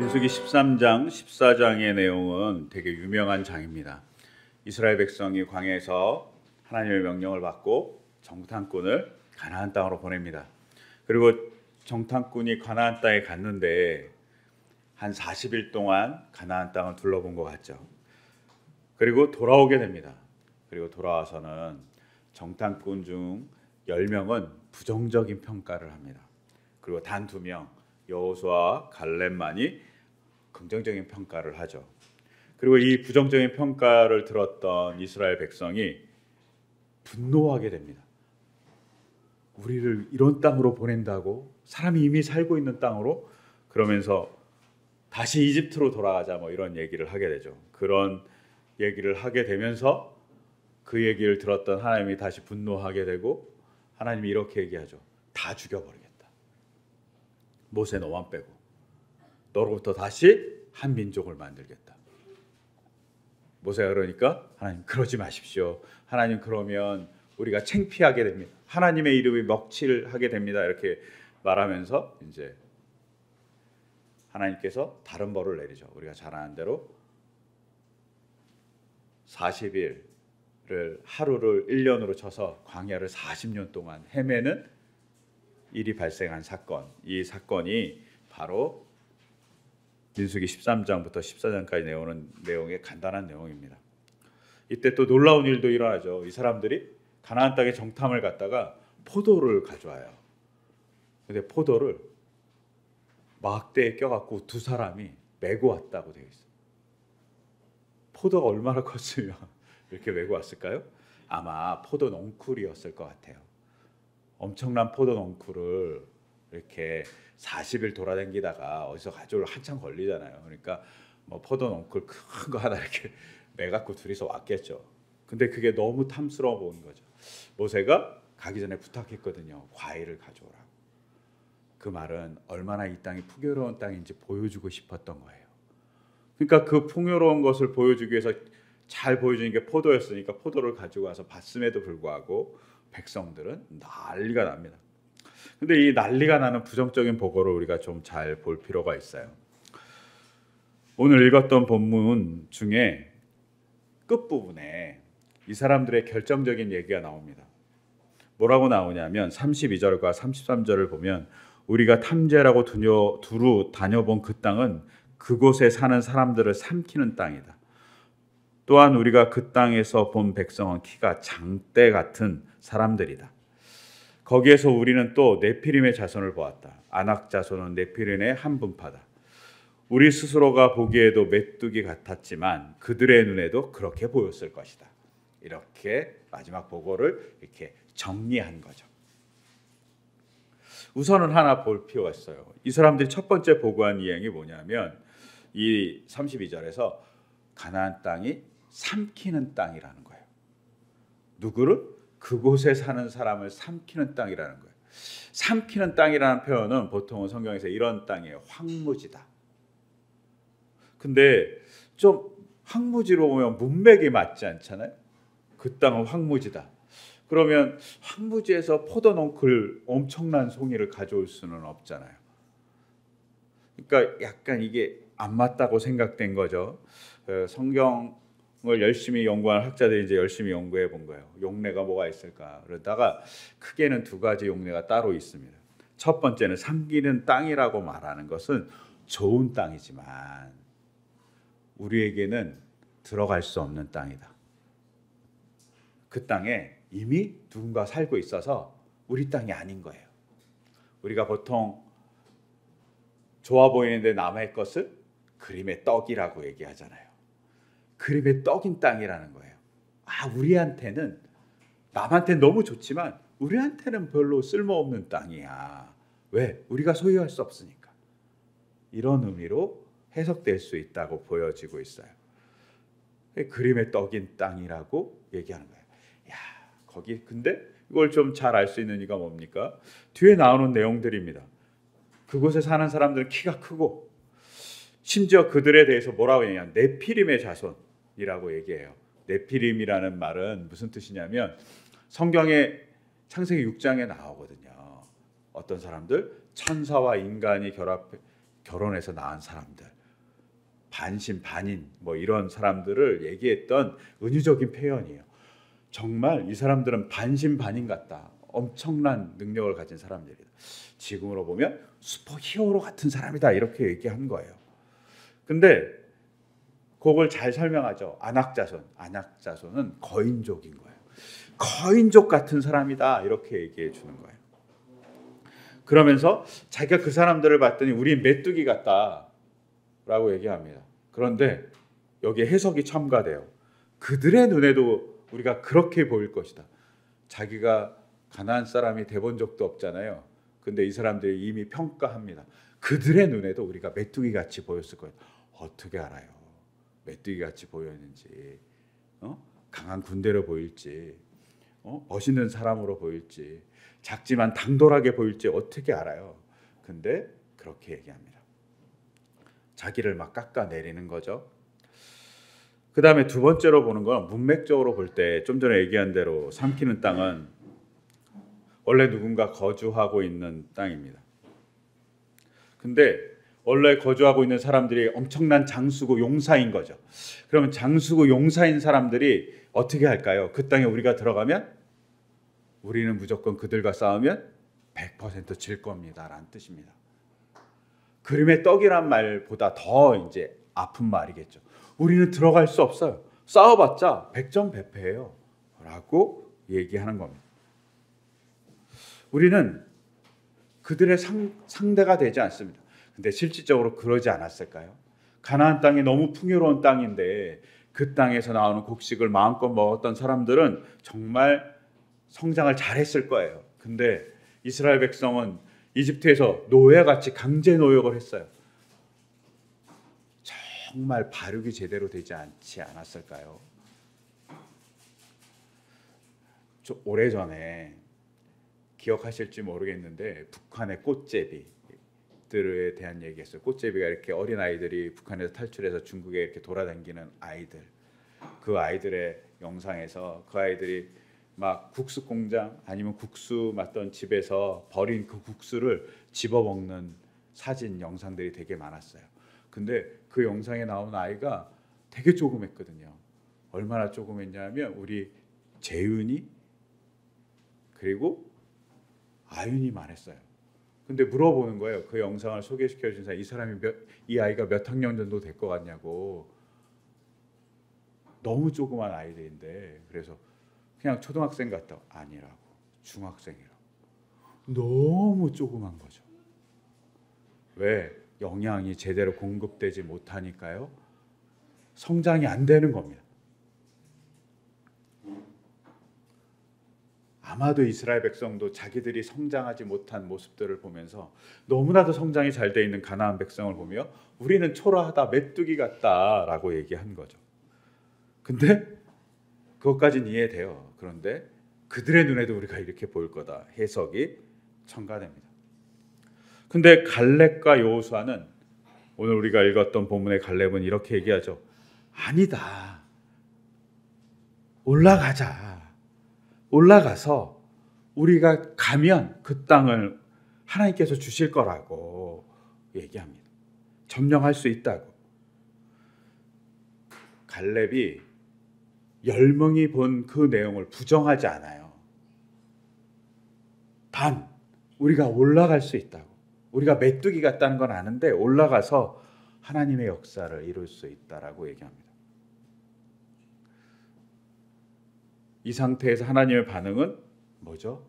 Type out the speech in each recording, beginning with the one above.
민수기 13장, 14장의 내용은 되게 유명한 장입니다. 이스라엘 백성이 광야에서 하나님의 명령을 받고 정탐꾼을 가나안 땅으로 보냅니다. 그리고 정탐꾼이 가나안 땅에 갔는데 한 40일 동안 가나안 땅을 둘러본 것 같죠. 그리고 돌아오게 됩니다. 그리고 돌아와서는 정탐꾼 중 10명은 부정적인 평가를 합니다. 그리고 단 2명 여호수아와 갈렙만이 긍정적인 평가를 하죠. 그리고 이 부정적인 평가를 들었던 이스라엘 백성이 분노하게 됩니다. 우리를 이런 땅으로 보낸다고? 사람이 이미 살고 있는 땅으로? 그러면서 다시 이집트로 돌아가자 뭐 이런 얘기를 하게 되죠. 그런 얘기를 하게 되면서 그 얘기를 들었던 하나님이 다시 분노하게 되고 하나님이 이렇게 얘기하죠. 다 죽여버리겠다. 모세 너만 빼고 너로부터 다시 한 민족을 만들겠다. 모세가 그러니까 하나님 그러지 마십시오. 하나님 그러면 우리가 창피하게 됩니다. 하나님의 이름이 먹칠하게 됩니다. 이렇게 말하면서 이제 하나님께서 다른 벌을 내리죠. 우리가 잘 아는 대로 40일을 하루를 1년으로 쳐서 광야를 40년 동안 헤매는 일이 발생한 사건. 이 사건이 바로 민수기 13장부터 14장까지 내용의 간단한 내용입니다. 이때 또 놀라운 일도 일어나죠. 이 사람들이 가나안 땅에 정탐을 갔다가 포도를 가져와요. 근데 포도를 막대에 껴갖고 2 사람이 메고 왔다고 되어 있어요. 포도가 얼마나 컸으면 이렇게 메고 왔을까요? 아마 포도 넝쿨이었을 것 같아요. 엄청난 포도 넝쿨을 이렇게 40일 돌아다니다가 어디서 가져올 한참 걸리잖아요. 그러니까 뭐 포도 넝쿨 큰 거 하나 이렇게 매갖고 둘이서 왔겠죠. 근데 그게 너무 탐스러워 보인 거죠. 모세가 가기 전에 부탁했거든요. 과일을 가져오라고. 그 말은 얼마나 이 땅이 풍요로운 땅인지 보여주고 싶었던 거예요. 그러니까 그 풍요로운 것을 보여주기 위해서 잘 보여주는 게 포도였으니까 포도를 가지고 와서 봤음에도 불구하고 백성들은 난리가 납니다. 근데 이 난리가 나는 부정적인 보고를 우리가 좀 잘 볼 필요가 있어요. 오늘 읽었던 본문 중에 끝부분에 이 사람들의 결정적인 얘기가 나옵니다. 뭐라고 나오냐면 32절과 33절을 보면 우리가 탐제라고 두루 다녀본 그 땅은 그곳에 사는 사람들을 삼키는 땅이다. 또한 우리가 그 땅에서 본 백성은 키가 장대 같은 사람들이다. 거기에서 우리는 또 네피림의 자손을 보았다. 아낙 자손은 네피림의 한 분파다. 우리 스스로가 보기에도 메뚜기 같았지만 그들의 눈에도 그렇게 보였을 것이다. 이렇게 마지막 보고를 이렇게 정리한 거죠. 우선은 하나 볼 필요가 있어요. 이 사람들이 첫 번째 보고한 이행이 뭐냐면 이 32절에서 가나안 땅이 삼키는 땅이라는 거예요. 누구를? 그곳에 사는 사람을 삼키는 땅이라는 거예요. 삼키는 땅이라는 표현은 보통은 성경에서 이런 땅이에요. 황무지다. 근데 좀 황무지로 보면 문맥이 맞지 않잖아요. 그 땅은 황무지다. 그러면 황무지에서 포도 넝쿨 엄청난 송이를 가져올 수는 없잖아요. 그러니까 약간 이게 안 맞다고 생각된 거죠. 성경을 열심히 연구한 학자들이 이제 열심히 연구해 본 거예요. 용례가 뭐가 있을까? 그러다가 크게는 2가지 용례가 따로 있습니다. 첫 번째는 삼키는 땅이라고 말하는 것은 좋은 땅이지만 우리에게는 들어갈 수 없는 땅이다. 그 땅에 이미 누군가 살고 있어서 우리 땅이 아닌 거예요. 우리가 보통 좋아 보이는데 남의 것을 그림의 떡이라고 얘기하잖아요. 그림의 떡인 땅이라는 거예요. 우리한테는 남한테는 너무 좋지만 우리한테는 별로 쓸모없는 땅이야. 왜? 우리가 소유할 수 없으니까. 이런 의미로 해석될 수 있다고 보여지고 있어요. 그림의 떡인 땅이라고 얘기하는 거예요. 거기 근데 이걸 좀 잘 알 수 있는 이유가 뭡니까? 뒤에 나오는 내용들입니다. 그곳에 사는 사람들은 키가 크고 심지어 그들에 대해서 뭐라고 얘기하냐? 네피림의 자손이라고 얘기해요. 네피림이라는 말은 무슨 뜻이냐면 성경의 창세기 6장에 나오거든요. 어떤 사람들? 천사와 인간이 결혼해서 낳은 사람들. 반신 반인 뭐 이런 사람들을 얘기했던 은유적인 표현이에요. 정말 이 사람들은 반신반인 같다. 엄청난 능력을 가진 사람들이다. 지금으로 보면 슈퍼히어로 같은 사람이다. 이렇게 얘기한 거예요. 근데 그걸 잘 설명하죠. 안악자손. 안악자손은 거인족인 거예요. 거인족 같은 사람이다. 이렇게 얘기해 주는 거예요. 그러면서 자기가 그 사람들을 봤더니 우린 메뚜기 같다라고 얘기합니다. 그런데 여기에 해석이 첨가돼요. 그들의 눈에도 우리가 그렇게 보일 것이다. 자기가 가나안 사람이 돼본 적도 없잖아요. 근데 이 사람들이 이미 평가합니다. 그들의 눈에도 우리가 메뚜기 같이 보였을 거예요. 어떻게 알아요? 메뚜기 같이 보였는지, 강한 군대로 보일지, 멋있는 사람으로 보일지, 작지만 당돌하게 보일지 어떻게 알아요? 근데 그렇게 얘기합니다. 자기를 막 깎아내리는 거죠. 그 다음에 두 번째로 보는 건 문맥적으로 볼 때 좀 전에 얘기한 대로 삼키는 땅은 원래 누군가 거주하고 있는 땅입니다. 근데 원래 거주하고 있는 사람들이 엄청난 장수고 용사인 거죠. 그러면 장수고 용사인 사람들이 어떻게 할까요? 그 땅에 우리가 들어가면 우리는 무조건 그들과 싸우면 100% 질 겁니다라는 뜻입니다. 그림의 떡이란 말보다 더 이제 아픈 말이겠죠. 우리는 들어갈 수 없어요. 싸워봤자 100점 100패예요. 라고 얘기하는 겁니다. 우리는 그들의 상대가 되지 않습니다. 근데 실질적으로 그러지 않았을까요? 가나안 땅이 너무 풍요로운 땅인데 그 땅에서 나오는 곡식을 마음껏 먹었던 사람들은 정말 성장을 잘했을 거예요. 근데 이스라엘 백성은 이집트에서 노예같이 강제 노역을 했어요. 정말 발육이 제대로 되지 않지 않았을까요? 오래전에 기억하실지 모르겠는데 북한의 꽃제비들에 대한 얘기했어요. 꽃제비가 이렇게 어린아이들이 북한에서 탈출해서 중국에 이렇게 돌아다니는 아이들, 그 아이들의 영상에서 그 아이들이 막 국수 공장 아니면 국수 맡던 집에서 버린 그 국수를 집어먹는 사진 영상들이 되게 많았어요. 근데 그 영상에 나온 아이가 되게 조그맸거든요. 얼마나 조그맸냐면 우리 재윤이 그리고 아윤이만 했어요. 근데 물어보는 거예요. 그 영상을 소개시켜 준 사람, 이 아이가 몇 학년 정도 될 것 같냐고. 너무 조그만 아이들인데 그래서 그냥 초등학생 같다고. 아니라고. 중학생이라고. 너무 조그만 거죠. 왜? 영양이 제대로 공급되지 못하니까요. 성장이 안 되는 겁니다. 아마도 이스라엘 백성도 자기들이 성장하지 못한 모습들을 보면서 너무나도 성장이 잘 돼 있는 가나안 백성을 보며 우리는 초라하다, 메뚜기 같다라고 얘기한 거죠. 근데 그것까지는 이해돼요. 그런데 그들의 눈에도 우리가 이렇게 보일 거다. 해석이 첨가됩니다. 근데 갈렙과 여호수아는 오늘 우리가 읽었던 본문의 갈렙은 이렇게 얘기하죠. 아니다. 올라가서 우리가 가면 그 땅을 하나님께서 주실 거라고 얘기합니다. 점령할 수 있다고. 갈렙이 10명이 본 그 내용을 부정하지 않아요. 단 우리가 올라갈 수 있다고. 우리가 메뚜기 같다는 건 아는데 올라가서 하나님의 역사를 이룰 수 있다라고 얘기합니다. 이 상태에서 하나님의 반응은 뭐죠?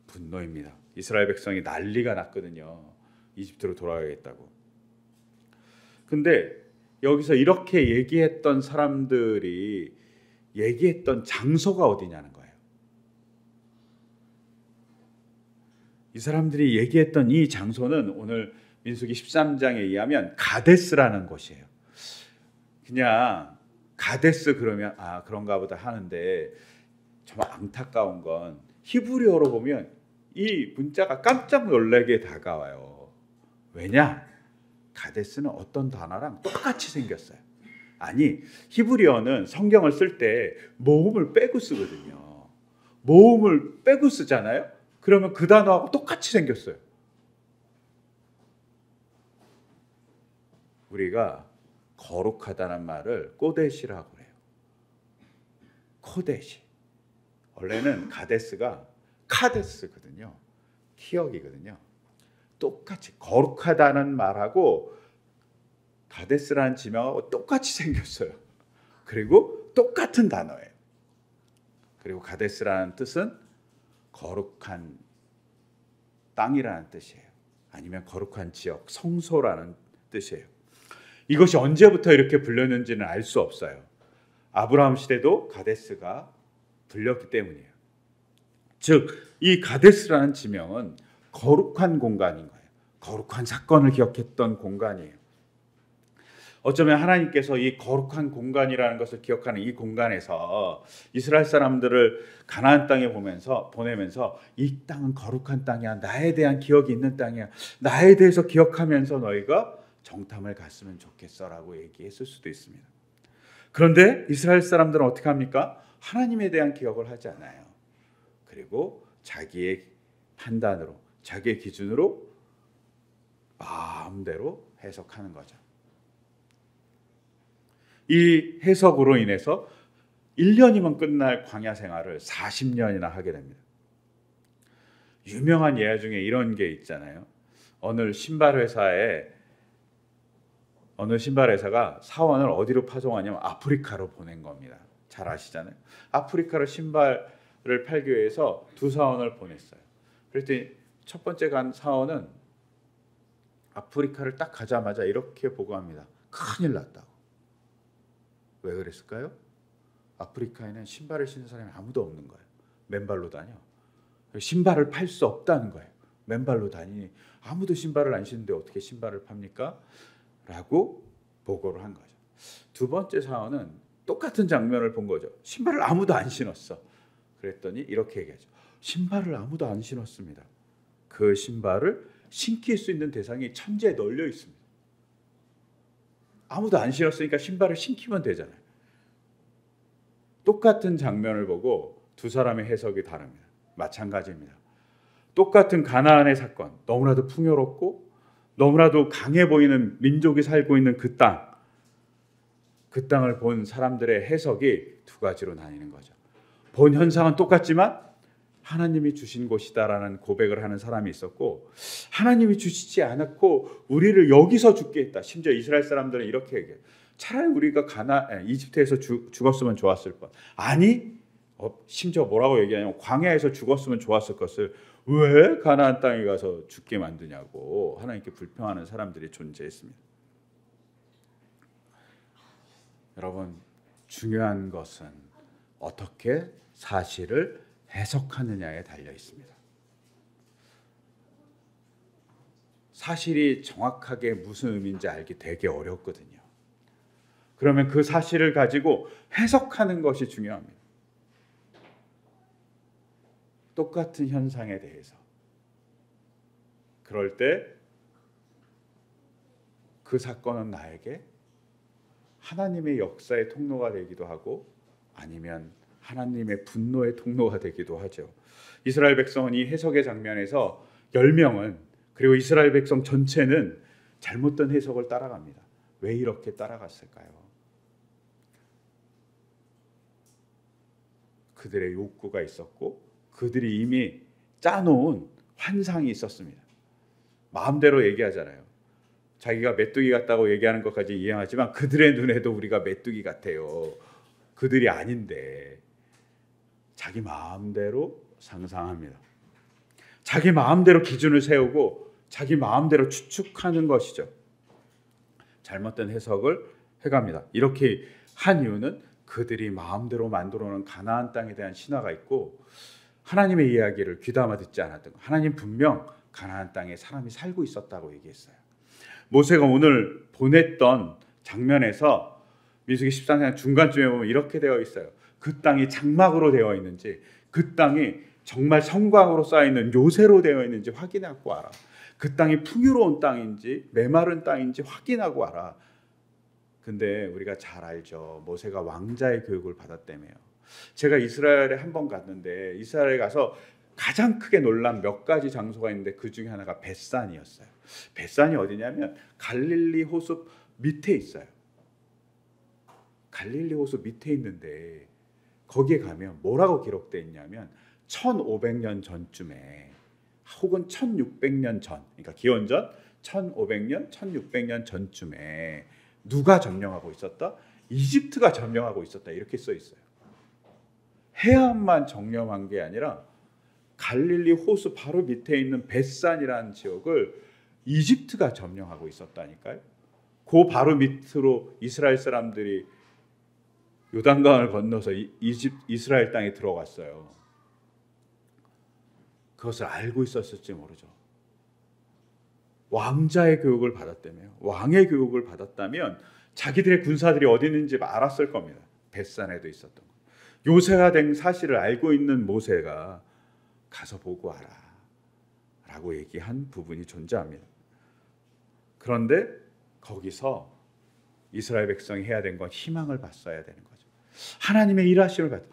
분노입니다. 이스라엘 백성이 난리가 났거든요. 이집트로 돌아가겠다고. 근데 여기서 이렇게 얘기했던 사람들이 얘기했던 장소가 어디냐는 거예요. 이 사람들이 얘기했던 이 장소는 오늘 민수기 13장에 의하면 가데스라는 곳이에요. 그냥 가데스 그러면 그런가 보다 하는데 정말 안타까운 건 히브리어로 보면 이 문자가 깜짝 놀라게 다가와요. 왜냐? 가데스는 어떤 단어랑 똑같이 생겼어요. 아니, 히브리어는 성경을 쓸 때 모음을 빼고 쓰거든요. 모음을 빼고 쓰잖아요. 그러면 그 단어하고 똑같이 생겼어요. 우리가 거룩하다는 말을 꼬데시라고 해요. 코데시. 원래는 가데스가 카데스거든요. 키역이거든요. 똑같이 거룩하다는 말하고 가데스라는 지명하고 똑같이 생겼어요. 그리고 똑같은 단어예요. 그리고 가데스라는 뜻은 거룩한 땅이라는 뜻이에요. 아니면 거룩한 지역, 성소라는 뜻이에요. 이것이 언제부터 이렇게 불렸는지는 알 수 없어요. 아브라함 시대도 가데스가 불렸기 때문이에요. 즉, 이 가데스라는 지명은 거룩한 공간인 거예요. 거룩한 사건을 기억했던 공간이에요. 어쩌면 하나님께서 이 거룩한 공간이라는 것을 기억하는 이 공간에서 이스라엘 사람들을 가나안 땅에 보내면서 이 땅은 거룩한 땅이야. 나에 대한 기억이 있는 땅이야. 나에 대해서 기억하면서 너희가 정탐을 갔으면 좋겠어라고 얘기했을 수도 있습니다. 그런데 이스라엘 사람들은 어떻게 합니까? 하나님에 대한 기억을 하지 않아요. 그리고 자기의 판단으로, 자기의 기준으로 마음대로 해석하는 거죠. 이 해석으로 인해서 1년이면 끝날 광야 생활을 40년이나 하게 됩니다. 유명한 예화 중에 이런 게 있잖아요. 어느 신발 회사가 사원을 어디로 파송하냐면 아프리카로 보낸 겁니다. 잘 아시잖아요. 아프리카로 신발을 팔기 위해서 두 사원을 보냈어요. 그랬더니 첫 번째 간 사원은 아프리카를 딱 가자마자 이렇게 보고합니다. 큰일 났다고. 왜 그랬을까요? 아프리카에는 신발을 신는 사람이 아무도 없는 거예요. 맨발로 다녀. 신발을 팔 수 없다는 거예요. 맨발로 다니니 아무도 신발을 안 신는데 어떻게 신발을 팝니까? 라고 보고를 한 거죠. 두 번째 사원은 똑같은 장면을 본 거죠. 신발을 아무도 안 신었어. 그랬더니 이렇게 얘기하죠. 신발을 아무도 안 신었습니다. 그 신발을 신길 수 있는 대상이 천지에 널려 있습니다. 아무도 안 신었으니까 신발을 신기면 되잖아요. 똑같은 장면을 보고 두 사람의 해석이 다릅니다. 마찬가지입니다. 똑같은 가나안의 사건, 너무나도 풍요롭고 너무나도 강해 보이는 민족이 살고 있는 그 땅을 본 사람들의 해석이 두 가지로 나뉘는 거죠. 본 현상은 똑같지만 하나님이 주신 곳이다라는 고백을 하는 사람이 있었고, 하나님이 주시지 않았고 우리를 여기서 죽게 했다. 심지어 이스라엘 사람들은 이렇게 얘기해요. 차라리 우리가 이집트에서 죽었으면 좋았을 뻔. 아니, 심지어 뭐라고 얘기하냐면 광야에서 죽었으면 좋았을 것을 왜 가나안 땅에 가서 죽게 만드냐고 하나님께 불평하는 사람들이 존재했습니다. 여러분, 중요한 것은 어떻게 사실을 해석하느냐에 달려 있습니다. 사실이 정확하게 무슨 의미인지 알기 되게 어렵거든요. 그러면 그 사실을 가지고 해석하는 것이 중요합니다. 똑같은 현상에 대해서. 그럴 때 그 사건은 나에게 하나님의 역사의 통로가 되기도 하고 아니면 하나님의 분노의 통로가 되기도 하죠. 이스라엘 백성은 이 해석의 장면에서 10명은 그리고 이스라엘 백성 전체는 잘못된 해석을 따라갑니다. 왜 이렇게 따라갔을까요? 그들의 욕구가 있었고 그들이 이미 짜놓은 환상이 있었습니다. 마음대로 얘기하잖아요. 자기가 메뚜기 같다고 얘기하는 것까지 이해하지만 그들의 눈에도 우리가 메뚜기 같아요. 그들이 아닌데 자기 마음대로 상상합니다. 자기 마음대로 기준을 세우고 자기 마음대로 추측하는 것이죠. 잘못된 해석을 해갑니다. 이렇게 한 이유는 그들이 마음대로 만들어놓은 가나안 땅에 대한 신화가 있고 하나님의 이야기를 귀담아 듣지 않았던 것. 하나님 분명 가나안 땅에 사람이 살고 있었다고 얘기했어요. 모세가 오늘 보냈던 장면에서 민수기 13장 중간쯤에 보면 이렇게 되어 있어요. 그 땅이 장막으로 되어 있는지 그 땅이 정말 성곽으로 쌓여있는 요새로 되어 있는지 확인하고 와라. 그 땅이 풍요로운 땅인지 메마른 땅인지 확인하고 와라. 근데 우리가 잘 알죠. 모세가 왕자의 교육을 받았다며요. 제가 이스라엘에 한 번 갔는데 이스라엘에 가서 가장 크게 놀란 몇 가지 장소가 있는데 그 중에 하나가 벳산이었어요. 벳산이 어디냐면 갈릴리 호수 밑에 있어요. 갈릴리 호수 밑에 있는데 거기에 가면 뭐라고 기록되어 있냐면 1500년 전쯤에 혹은 1600년 전, 그러니까 기원전 1500년, 1600년 전쯤에 누가 점령하고 있었다? 이집트가 점령하고 있었다. 이렇게 써 있어요. 해안만 점령한 게 아니라 갈릴리 호수 바로 밑에 있는 벳산이라는 지역을 이집트가 점령하고 있었다니까요. 그 바로 밑으로 이스라엘 사람들이 요단강을 건너서 이스라엘 땅에 들어갔어요. 그것을 알고 있었을지 모르죠. 왕자의 교육을 받았다며요. 왕의 교육을 받았다면 자기들의 군사들이 어디 있는지 알았을 겁니다. 벳산에도 있었던 거. 요새가 된 사실을 알고 있는 모세가 가서 보고 와라 라고 얘기한 부분이 존재합니다. 그런데 거기서 이스라엘 백성이 해야 된 건 희망을 봤어야 되는 거죠. 하나님의 일하심을 봤다.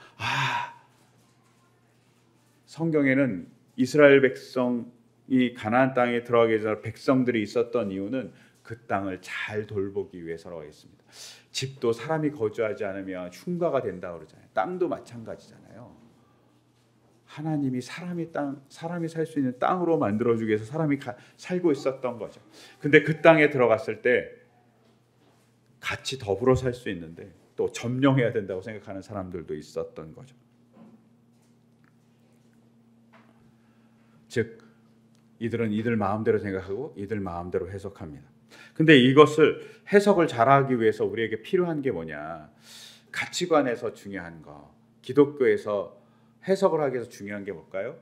성경에는 이스라엘 백성이 가나안 땅에 들어가기 전에 백성들이 있었던 이유는 그 땅을 잘 돌보기 위해서라고 했습니다. 집도 사람이 거주하지 않으면 흉가가 된다고 그러잖아요. 땅도 마찬가지잖아요. 하나님이 사람이 살 수 있는 땅으로 만들어주기 위해서 사람이 살고 있었던 거죠. 근데 그 땅에 들어갔을 때 같이 더불어 살 수 있는데 또 점령해야 된다고 생각하는 사람들도 있었던 거죠. 즉 이들은 이들 마음대로 생각하고 이들 마음대로 해석합니다. 근데 이것을 해석을 잘하기 위해서 우리에게 필요한 게 뭐냐? 가치관에서 중요한 거, 기독교에서 해석을 하기 위해서 중요한 게 뭘까요?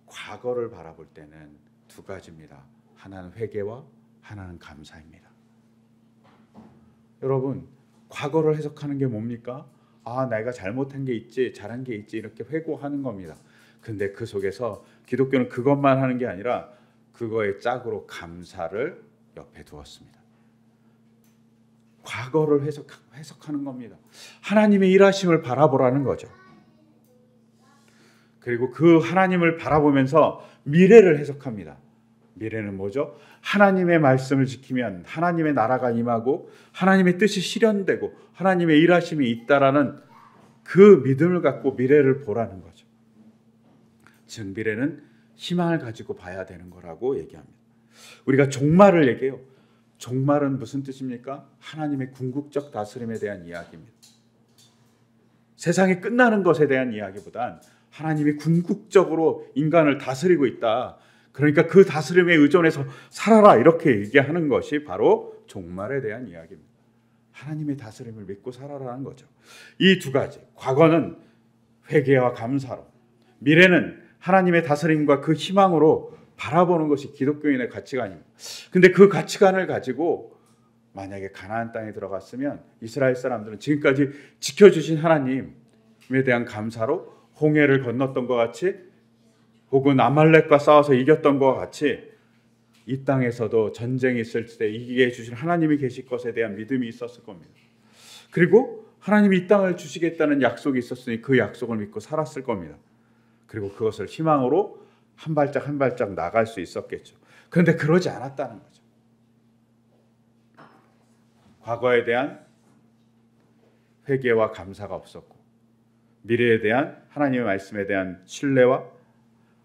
과거를 바라볼 때는 두 가지입니다. 하나는 회개와 하나는 감사입니다. 여러분, 과거를 해석하는 게 뭡니까? 내가 잘못한 게 있지, 잘한 게 있지 이렇게 회고하는 겁니다. 근데 그 속에서 기독교는 그것만 하는 게 아니라 그거의 짝으로 감사를 옆에 두었습니다. 과거를 해석하는 겁니다. 하나님의 일하심을 바라보라는 거죠. 그리고 그 하나님을 바라보면서 미래를 해석합니다. 미래는 뭐죠? 하나님의 말씀을 지키면 하나님의 나라가 임하고 하나님의 뜻이 실현되고 하나님의 일하심이 있다라는 그 믿음을 갖고 미래를 보라는 거죠. 즉 미래는 희망을 가지고 봐야 되는 거라고 얘기합니다. 우리가 종말을 얘기해요. 종말은 무슨 뜻입니까? 하나님의 궁극적 다스림에 대한 이야기입니다. 세상이 끝나는 것에 대한 이야기보단 하나님이 궁극적으로 인간을 다스리고 있다. 그러니까 그 다스림에 의존해서 살아라 이렇게 얘기하는 것이 바로 종말에 대한 이야기입니다. 하나님의 다스림을 믿고 살아라는 거죠. 이 두 가지, 과거는 회개와 감사로, 미래는 하나님의 다스림과 그 희망으로 바라보는 것이 기독교인의 가치관입니다. 근데 그 가치관을 가지고 만약에 가나안 땅에 들어갔으면 이스라엘 사람들은 지금까지 지켜주신 하나님에 대한 감사로 홍해를 건넜던 것 같이 혹은 아말렉과 싸워서 이겼던 것 같이 이 땅에서도 전쟁이 있을 때 이기게 해주신 하나님이 계실 것에 대한 믿음이 있었을 겁니다. 그리고 하나님이 이 땅을 주시겠다는 약속이 있었으니 그 약속을 믿고 살았을 겁니다. 그리고 그것을 희망으로 한 발짝 한 발짝 나갈 수 있었겠죠. 그런데 그러지 않았다는 거죠. 과거에 대한 회개와 감사가 없었고 미래에 대한 하나님의 말씀에 대한 신뢰와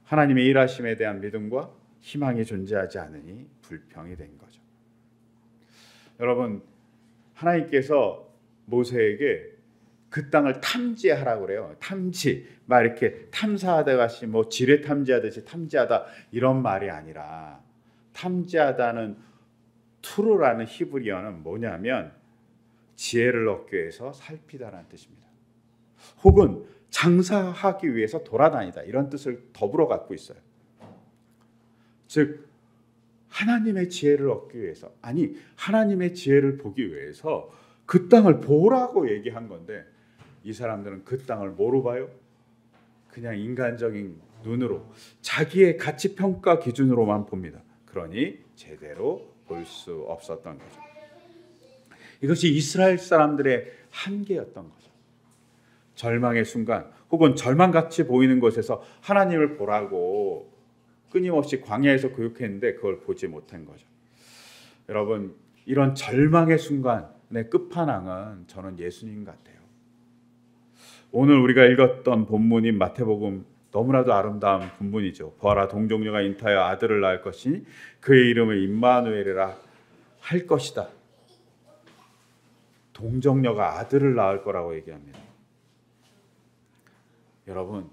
하나님의 일하심에 대한 믿음과 희망이 존재하지 않으니 불평이 된 거죠. 여러분, 하나님께서 모세에게 그 땅을 탐지하라고 그래요. 탐지, 막 이렇게 탐사하다같이 뭐 지뢰 탐지하듯이 탐지하다 이런 말이 아니라 탐지하다는 투르라는 히브리어는 뭐냐면 지혜를 얻기 위해서 살피다라는 뜻입니다. 혹은 장사하기 위해서 돌아다니다 이런 뜻을 더불어 갖고 있어요. 즉 하나님의 지혜를 얻기 위해서, 아니 하나님의 지혜를 보기 위해서 그 땅을 보라고 얘기한 건데 이 사람들은 그 땅을 뭐로 봐요? 그냥 인간적인 눈으로 자기의 가치평가 기준으로만 봅니다. 그러니 제대로 볼 수 없었던 거죠. 이것이 이스라엘 사람들의 한계였던 거죠. 절망의 순간 혹은 절망같이 보이는 곳에서 하나님을 보라고 끊임없이 광야에서 교육했는데 그걸 보지 못한 거죠. 여러분, 이런 절망의 순간의 끝판왕은 저는 예수님 같아요. 오늘 우리가 읽었던 본문인 마태복음 너무나도 아름다운 본문이죠. 보아라 동정녀가 잉타하여 아들을 낳을 것이니 그의 이름을 임마누엘이라 할 것이다. 동정녀가 아들을 낳을 거라고 얘기합니다. 여러분,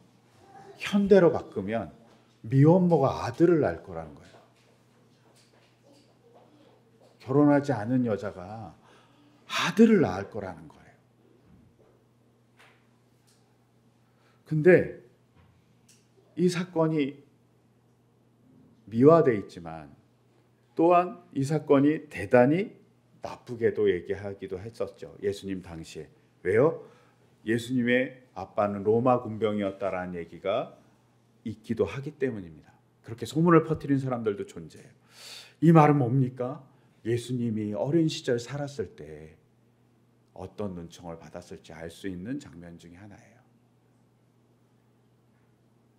현대로 바꾸면 미혼모가 아들을 낳을 거라는 거예요. 결혼하지 않은 여자가 아들을 낳을 거라는 거예요. 근데 이 사건이 미화되어 있지만 또한 이 사건이 대단히 나쁘게도 얘기하기도 했었죠. 예수님 당시에. 왜요? 예수님의 아빠는 로마 군병이었다라는 얘기가 있기도 하기 때문입니다. 그렇게 소문을 퍼뜨린 사람들도 존재해요. 이 말은 뭡니까? 예수님이 어린 시절 살았을 때 어떤 눈총을 받았을지 알 수 있는 장면 중에 하나예요.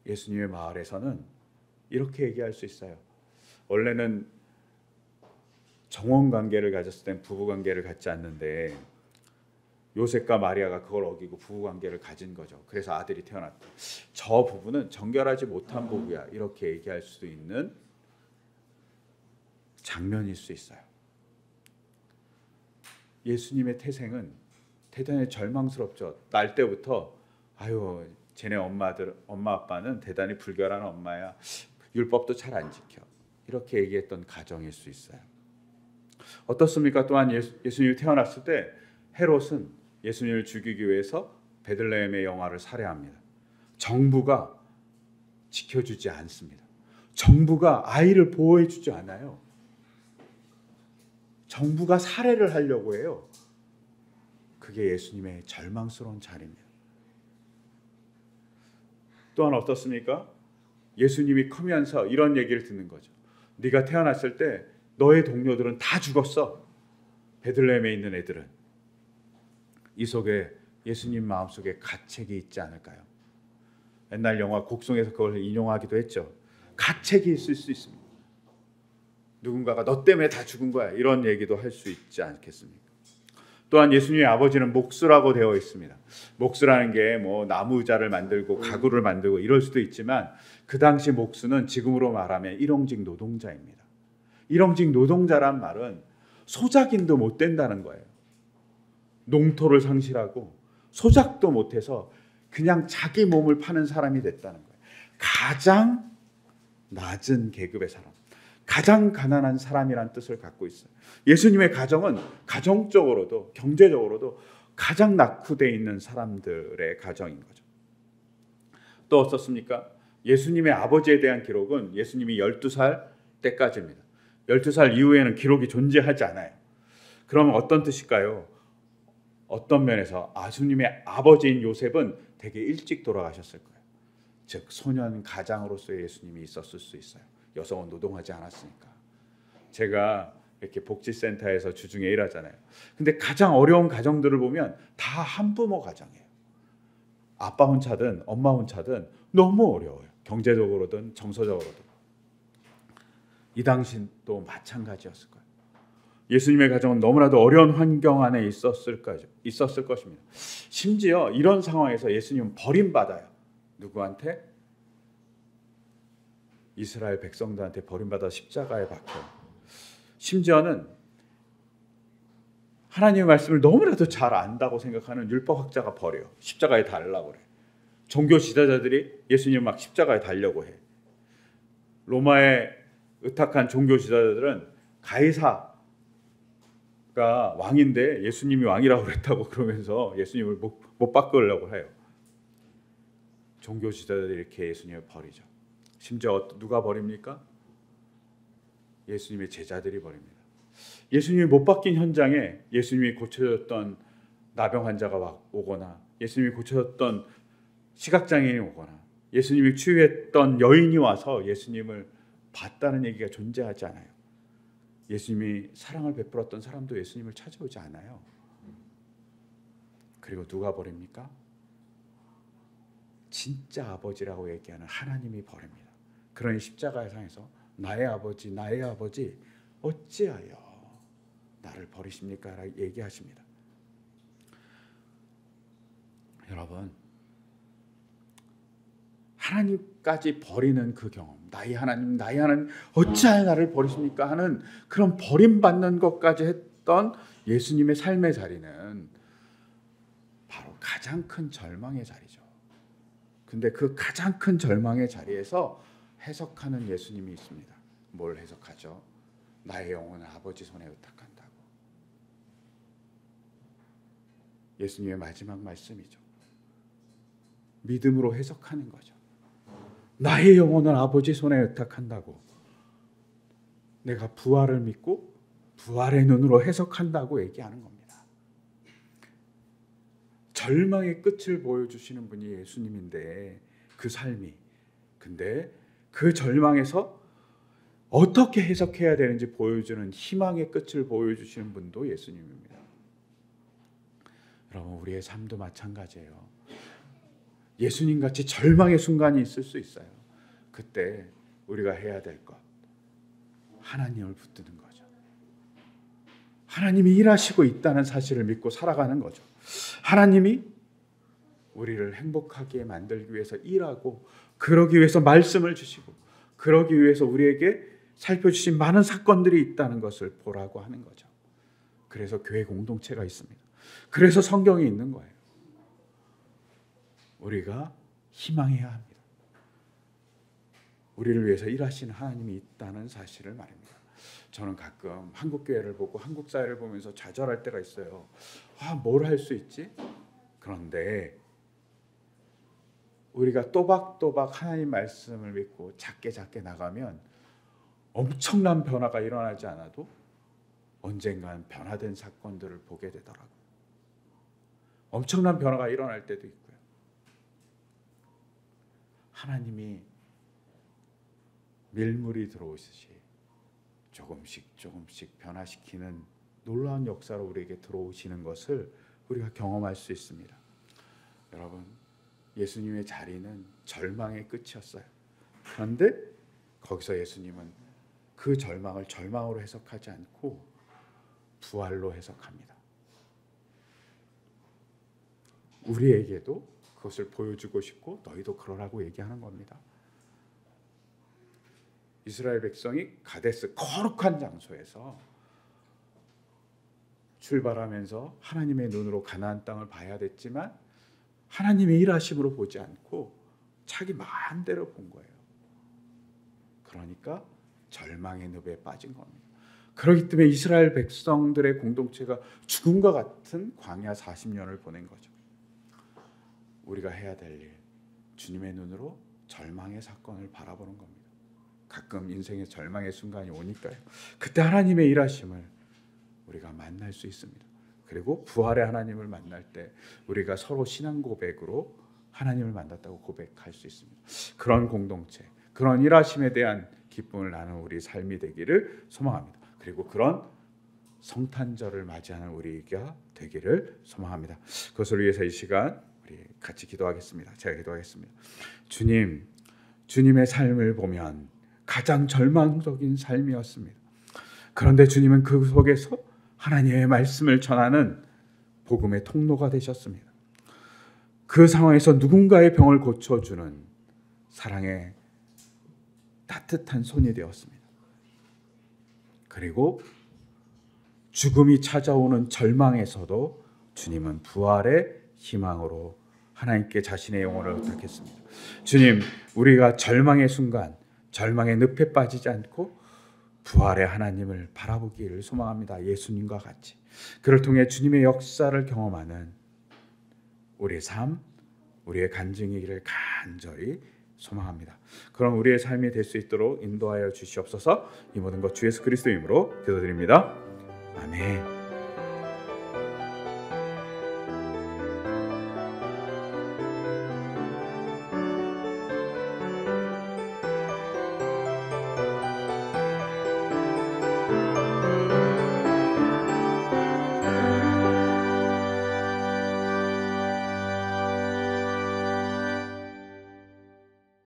예수님의 마을에서는 이렇게 얘기할 수 있어요. 원래는 정원 관계를 가졌을 땐 부부 관계를 갖지 않는데 요셉과 마리아가 그걸 어기고 부부 관계를 가진 거죠. 그래서 아들이 태어났다. 저 부부는 정결하지 못한 부부야. 이렇게 얘기할 수도 있는 장면일 수 있어요. 예수님의 태생은 대단히 절망스럽죠. 날 때부터 아유 쟤네 엄마 아빠는 대단히 불결한 엄마야. 율법도 잘 안 지켜. 이렇게 얘기했던 가정일 수 있어요. 어떻습니까? 또한 예수님이 태어났을 때 헤롯은 예수님을 죽이기 위해서 베들레헴의 영아를 살해합니다. 정부가 지켜주지 않습니다. 정부가 아이를 보호해주지 않아요. 정부가 살해를 하려고 해요. 그게 예수님의 절망스러운 자리입니다. 또한 어떻습니까? 예수님이 크면서 이런 얘기를 듣는 거죠. 네가 태어났을 때 너의 동료들은 다 죽었어. 베들레헴에 있는 애들은. 이 속에 예수님 마음속에 가책이 있지 않을까요? 옛날 영화 곡성에서 그걸 인용하기도 했죠. 가책이 있을 수 있습니다. 누군가가 너 때문에 다 죽은 거야. 이런 얘기도 할 수 있지 않겠습니까? 또한 예수님의 아버지는 목수라고 되어 있습니다. 목수라는 게 뭐 나무 의자를 만들고 가구를 만들고 이럴 수도 있지만 그 당시 목수는 지금으로 말하면 일용직 노동자입니다. 일용직 노동자란 말은 소작인도 못 된다는 거예요. 농토를 상실하고 소작도 못해서 그냥 자기 몸을 파는 사람이 됐다는 거예요. 가장 낮은 계급의 사람, 가장 가난한 사람이란 뜻을 갖고 있어요. 예수님의 가정은 가정적으로도 경제적으로도 가장 낙후되어 있는 사람들의 가정인 거죠. 또 어떻습니까? 예수님의 아버지에 대한 기록은 예수님이 12살 때까지입니다. 12살 이후에는 기록이 존재하지 않아요. 그러면 어떤 뜻일까요? 어떤 면에서 예수님의 아버지인 요셉은 되게 일찍 돌아가셨을 거예요. 즉 소년 가장으로서의 예수님이 있었을 수 있어요. 여성은 노동하지 않았으니까. 제가 이렇게 복지센터에서 주중에 일하잖아요. 근데 가장 어려운 가정들을 보면 다 한부모 가정이에요. 아빠 혼자든 엄마 혼자든 너무 어려워요. 경제적으로든 정서적으로든. 이 당시도 마찬가지였을 거예요. 예수님의 가정은 너무나도 어려운 환경 안에 있었을 것입니다. 심지어 이런 상황에서 예수님은 버림받아요. 누구한테? 이스라엘 백성들한테 버림받아 십자가에 박혀요. 심지어는 하나님의 말씀을 너무나도 잘 안다고 생각하는 율법학자가 버려요. 십자가에 달라고 그래. 종교 지도자들이 예수님을 막 십자가에 달려고 해. 로마의 의탁한 종교 지도자들은 가이사가 왕인데 예수님이 왕이라고 그랬다고 그러면서 예수님을 못 바꾸려고 해요. 종교 지도자들이 이렇게 예수님을 버리죠. 심지어 누가 버립니까? 예수님의 제자들이 버립니다. 예수님이 못 바뀐 현장에 예수님이 고쳐졌던 나병 환자가 오거나 예수님이 고쳐졌던 시각장애인이 오거나 예수님이 치유했던 여인이 와서 예수님을 봤다는 얘기가 존재하지 않아요. 예수님이 사랑을 베풀었던 사람도 예수님을 찾아오지 않아요. 그리고 누가 버립니까? 진짜 아버지라고 얘기하는 하나님이 버립니다. 그러니 십자가의 상에서 나의 아버지 어찌하여 나를 버리십니까? 라고 얘기하십니다. 여러분, 하나님까지 버리는 그 경험, 나의 하나님 어찌하여 나를 버리십니까? 하는 그런 버림받는 것까지 했던 예수님의 삶의 자리는 바로 가장 큰 절망의 자리죠. 근데 그 가장 큰 절망의 자리에서 해석하는 예수님이 있습니다. 뭘 해석하죠? 나의 영혼은 아버지 손에 의탁한다고. 예수님의 마지막 말씀이죠. 믿음으로 해석하는 거죠. 나의 영혼은 아버지 손에 의탁한다고. 내가 부활을 믿고 부활의 눈으로 해석한다고 얘기하는 겁니다. 절망의 끝을 보여주시는 분이 예수님인데, 그 삶이, 근데 그 절망에서 어떻게 해석해야 되는지 보여주는 희망의 끝을 보여주시는 분도 예수님입니다. 여러분, 우리의 삶도 마찬가지예요. 예수님같이 절망의 순간이 있을 수 있어요. 그때 우리가 해야 될 것, 하나님을 붙드는 거죠. 하나님이 일하시고 있다는 사실을 믿고 살아가는 거죠. 하나님이 우리를 행복하게 만들기 위해서 일하고, 그러기 위해서 말씀을 주시고, 그러기 위해서 우리에게 살펴주신 많은 사건들이 있다는 것을 보라고 하는 거죠. 그래서 교회 공동체가 있습니다. 그래서 성경이 있는 거예요. 우리가 희망해야 합니다. 우리를 위해서 일하시는 하나님이 있다는 사실을 말입니다. 저는 가끔 한국 교회를 보고 한국 사회를 보면서 좌절할 때가 있어요. 뭘 할 수 있지? 그런데 우리가 또박또박 하나님 말씀을 믿고 작게 나가면 엄청난 변화가 일어나지 않아도 언젠간 변화된 사건들을 보게 되더라고요. 엄청난 변화가 일어날 때도 있고요. 하나님이 밀물이 들어오듯이 조금씩 변화시키는 놀라운 역사로 우리에게 들어오시는 것을 우리가 경험할 수 있습니다. 여러분, 예수님의 자리는 절망의 끝이었어요. 그런데 거기서 예수님은 그 절망을 절망으로 해석하지 않고 부활로 해석합니다. 우리에게도 그것을 보여주고 싶고 너희도 그러라고 얘기하는 겁니다. 이스라엘 백성이 가데스, 거룩한 장소에서 출발하면서 하나님의 눈으로 가나안 땅을 봐야 됐지만 하나님의 일하심으로 보지 않고 자기 마음대로 본 거예요. 그러니까 절망의 늪에 빠진 겁니다. 그렇기 때문에 이스라엘 백성들의 공동체가 죽음과 같은 광야 40년을 보낸 거죠. 우리가 해야 될 일, 주님의 눈으로 절망의 사건을 바라보는 겁니다. 가끔 인생의 절망의 순간이 오니까요. 그때 하나님의 일하심을 우리가 만날 수 있습니다. 그리고 부활의 하나님을 만날 때 우리가 서로 신앙 고백으로 하나님을 만났다고 고백할 수 있습니다. 그런 공동체, 그런 일하심에 대한 기쁨을 나누는 우리 삶이 되기를 소망합니다. 그리고 그런 성탄절을 맞이하는 우리가 되기를 소망합니다. 그것을 위해서 이 시간 우리 같이 기도하겠습니다. 제가 기도하겠습니다. 주님, 주님의 삶을 보면 가장 절망적인 삶이었습니다. 그런데 주님은 그 속에서 하나님의 말씀을 전하는 복음의 통로가 되셨습니다. 그 상황에서 누군가의 병을 고쳐주는 사랑의 따뜻한 손이 되었습니다. 그리고 죽음이 찾아오는 절망에서도 주님은 부활의 희망으로 하나님께 자신의 영혼을 의탁했습니다. 주님, 우리가 절망의 순간, 절망의 늪에 빠지지 않고 부활의 하나님을 바라보기를 소망합니다. 예수님과 같이. 그를 통해 주님의 역사를 경험하는 우리의 삶, 우리의 간증이기를 간절히 소망합니다. 그럼 우리의 삶이 될 수 있도록 인도하여 주시옵소서. 이 모든 것 주 예수 그리스도의 이름으로 기도드립니다. 아멘.